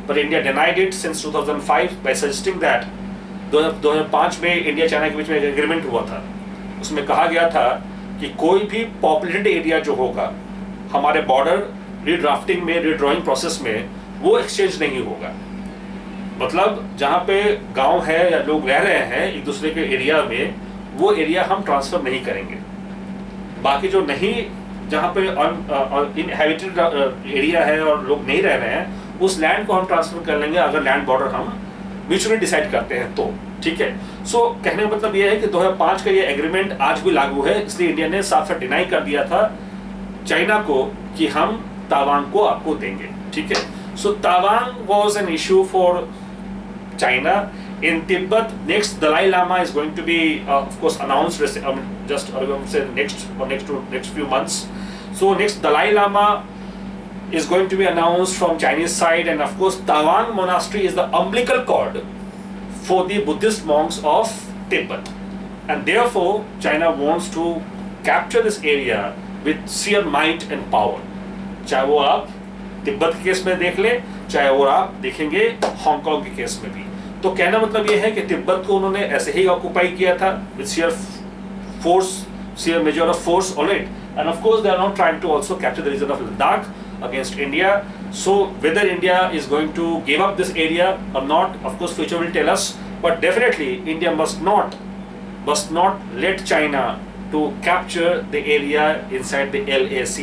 but India denied it since 2005 by suggesting that 2005 में India China के बीच में एक एग्रीमेंट हुआ था, उसमें कहा गया था कि कोई भी पॉपुलेटेड एरिया जो होगा हमारे बॉर्डर रीड्राफ्टिंग में, रीड्रॉइंग प्रोसेस में वो एक्सचेंज नहीं होगा। मतलब जहाँ पे गांव है या लोग रह रहे हैं एक दूसरे के एरिया में, वो एरिया हम ट्रांसफर नहीं करेंगे। बाकी जो नहीं, जहाँ पे इनहेबिटेड एरिया है और लोग नहीं रह रहे हैं, उस लैंड को हम ट्रांसफर कर लेंगे अगर लैंड बॉर्डर हम म्यूचुअली डिसाइड करते हैं तो, ठीक है। सो कहने का मतलब ये है कि 2005 का ये एग्रीमेंट आज भी लागू है, इसलिए इंडिया ने साफ साफ डिनाई कर दिया था चाइना को कि हम ताइवान को आपको देंगे, ठीक है। So Taiwan was an issue for China. In Tibet, next Dalai Lama is going to be, of course, announced just say next few months. So next Dalai Lama is going to be announced from Chinese side, and of course Taiwan Monastery is the umbilical cord for the Buddhist monks of Tibet, and therefore China wants to capture this area with sheer might and power. चाहे वो आप तिब्बत के case में देख ले, चाहे वो आप देखेंगे हांगकांग के केस में भी। तो कहना मतलब ये है कि तिब्बत को उन्होंने ऐसे ही ऑक्युपाई किया था with sheer force, sheer measure of force, all right, and of course they are now trying to also capture the region of Ladakh against India. So whether India is going to give up this area or not, of course future will tell us, but definitely India must not let China to capture the area inside the LAC.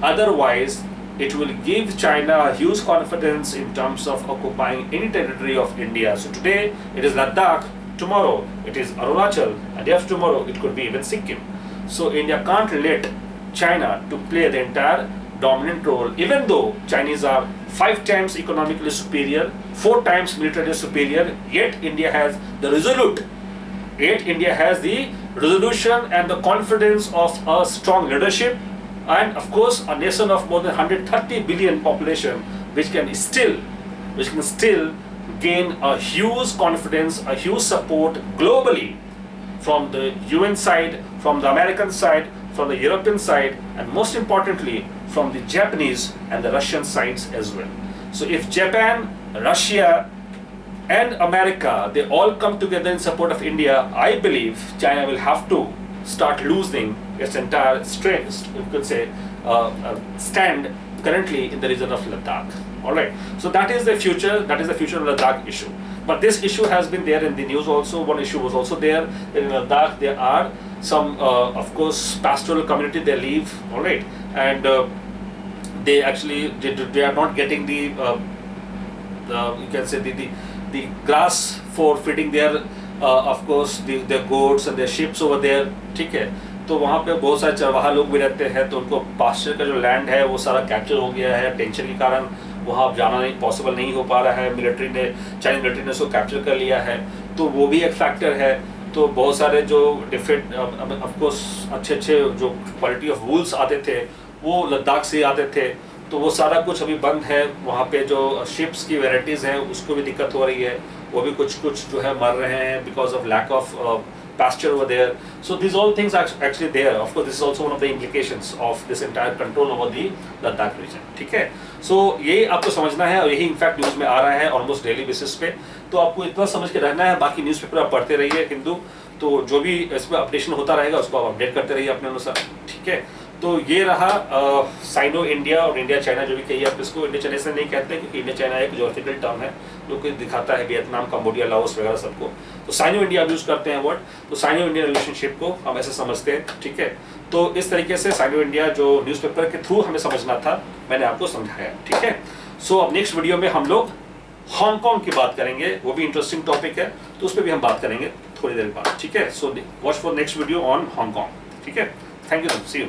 Otherwise it will give China a huge confidence in terms of occupying any territory of India. So today it is Ladakh, tomorrow it is Arunachal, and day after tomorrow it could be even Sikkim. So India can't let China to play the entire dominant role, even though Chinese are 5 times economically superior, 4 times militarily superior, yet India has the resolution and the confidence of a strong leadership, and of course a nation of more than 130 billion population which can still gain a huge confidence, a huge support globally from the UN side, from the American side, from the European side, and most importantly from the Japanese and the Russian sides as well. So if Japan, Russia and America, they all come together in support of India, I believe China will have to start losing its entire strength, you could say, stand currently in the region of Ladakh. All right. So that is the future. That is the future of Ladakh issue. But this issue has been there in the news also. One issue was also there in Ladakh. There are some, of course, pastoral community. They live. All right, and they actually they are not getting the you can say the grass for feeding their of course their goats and their sheep over there, ठीक है। तो वहाँ पे बहुत सारे चरवाहा लोग भी रहते हैं, तो उनको पास्चर का जो लैंड है वो सारा कैप्चर हो गया है। टेंशन के कारण वहाँ जाना नहीं पॉसिबल नहीं हो पा रहा है। चाइनीज मिलिट्री ने उसको कैप्चर कर लिया है, तो वो भी एक फैक्टर है। तो बहुत सारे जो डिफरेंट ऑफकोर्स अच्छे जो क्वालिटी ऑफ वूल्स आते थे वो लद्दाख से आते थे, तो वो सारा कुछ अभी बंद है। वहाँ पे जो शिप्स की वेराइटीज़ हैं उसको भी दिक्कत हो रही है, वो भी कुछ जो है मर रहे हैं because of lack of pasture over there. So these all things are actually there. Of course, this is also one of the implications of this entire control over the Ladakh region. ठीक है, so ये आपको समझना है और यही in fact news में आ रहा है ऑलमोस्ट डेली बेसिस पे। तो आपको इतना समझ के रहना है। बाकी न्यूज़पेपर आप पढ़ते रहिए हिंदू, तो जो भी इसमें अपडेशन होता रहेगा उसको आप अपडेट करते रहिए अपने अनुसार, ठीक है। तो ये रहा साइनो इंडिया और इंडिया चाइना, जो भी कहिए आप इसको। इंडिया चाइना से नहीं कहते क्योंकि इंडिया चाइना एक ज्योग्राफिकल टर्म है जो कि दिखाता है वियतनाम, कंबोडिया, लाओस वगैरह सबको। तो साइनो इंडिया यूज़ करते हैं वर्ड, तो साइनो इंडिया रिलेशनशिप को हम ऐसे समझते हैं, ठीक है। तो इस तरीके से साइनो इंडिया जो न्यूज़पेपर के थ्रू हमें समझना था मैंने आपको समझाया, ठीक है। सो अब नेक्स्ट वीडियो में हम लोग हांगकांग की बात करेंगे, वो भी इंटरेस्टिंग टॉपिक है, तो उस पर भी हम बात करेंगे थोड़ी देर बाद, ठीक है। So watch for next video on Hong Kong, ठीक है। Thank you, see you.